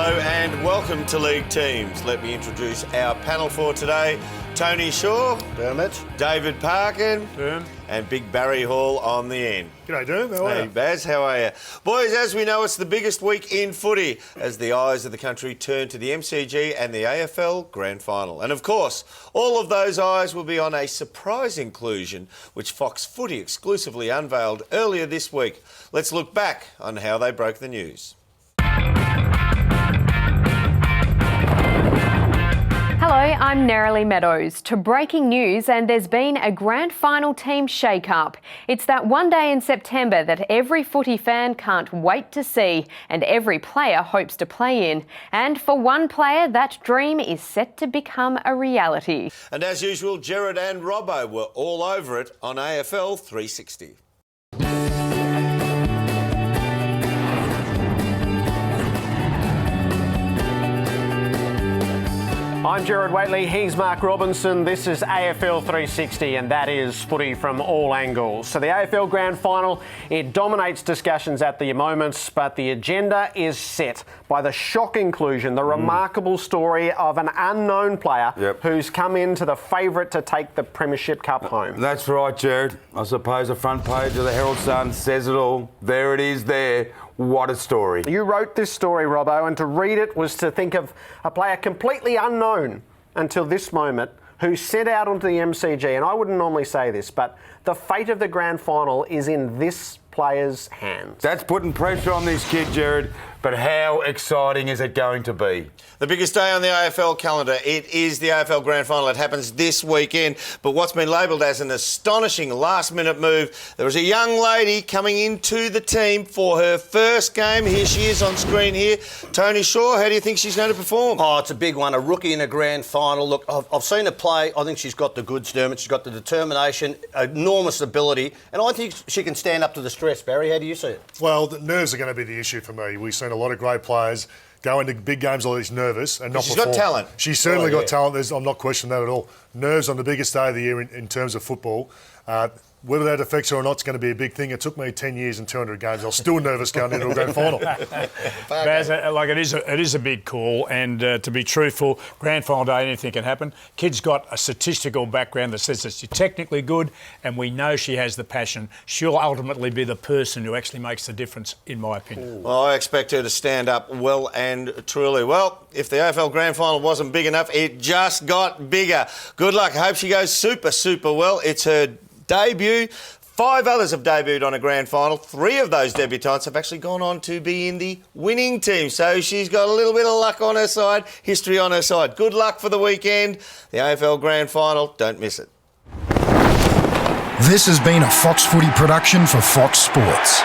Hello and welcome to League Teams. Let me introduce our panel for today. Tony Shaw, Dermot, David Parkin, Derm, and Big Barry Hall on the end. G'day, Derm. How are Hey you? Baz, how are you? Boys, as we know, it's the biggest week in footy as the eyes of the country turn to the MCG and the AFL Grand Final. And of course, all of those eyes will be on a surprise inclusion which Fox Footy exclusively unveiled earlier this week. Let's look back on how they broke the news. Hello, I'm Nerily Meadows. To breaking news, and there's been a grand final team shake-up. It's that one day in September that every footy fan can't wait to see and every player hopes to play in. And for one player, that dream is set to become a reality. And as usual, Gerard and Robbo were all over it on AFL 360. I'm Gerard Whateley, he's Mark Robinson, this is AFL 360 and that is footy from all angles. So the AFL Grand Final, it dominates discussions at the moment, but the agenda is set by the shock inclusion, the remarkable story of an unknown player who's come into the favourite to take the Premiership Cup home. That's right, Gerard. I suppose the front page of the Herald Sun says it all. There it is there. What a story. You wrote this story, Robbo, and to read it was to think of a player completely unknown until this moment who set out onto the MCG, and I wouldn't normally say this, but the fate of the grand final is in this player's hands. That's putting pressure on this kid, Gerard, but how exciting is it going to be? The biggest day on the AFL calendar, it is the AFL Grand Final. It happens this weekend, but what's been labelled as an astonishing last-minute move, there was a young lady coming into the team for her first game. Here she is on screen here. Tony Shaw, how do you think she's going to perform? Oh, it's a big one, a rookie in a grand final. Look, I've seen her play. I think she's got the goods, Dermot. She's got the determination, enormous ability, and I think she can stand up to the stress. Barry, how do you see it? Well, the nerves are going to be the issue for me. We've seen a lot of great players go into big games like this nervous and not She's perform. got talent. She's certainly got talent. I'm not questioning that at all. Nerves on the biggest day of the year in terms of football. Whether that affects her or not is going to be a big thing. It took me 10 years and 200 games. I was still nervous going into a grand final. Baz, it is a big call, and to be truthful, grand final day, anything can happen. Kid's got a statistical background that says that she's technically good, and we know she has the passion. She'll ultimately be the person who actually makes the difference, in my opinion. Well, I expect her to stand up well and truly. Well, if the AFL Grand Final wasn't big enough, it just got bigger. Good luck. I hope she goes super, super well. It's her debut. 5 others have debuted on a grand final. 3 of those debutants have actually gone on to be in the winning team. So she's got a little bit of luck on her side, history on her side. Good luck for the weekend. The AFL Grand Final, don't miss it. This has been a Fox Footy production for Fox Sports.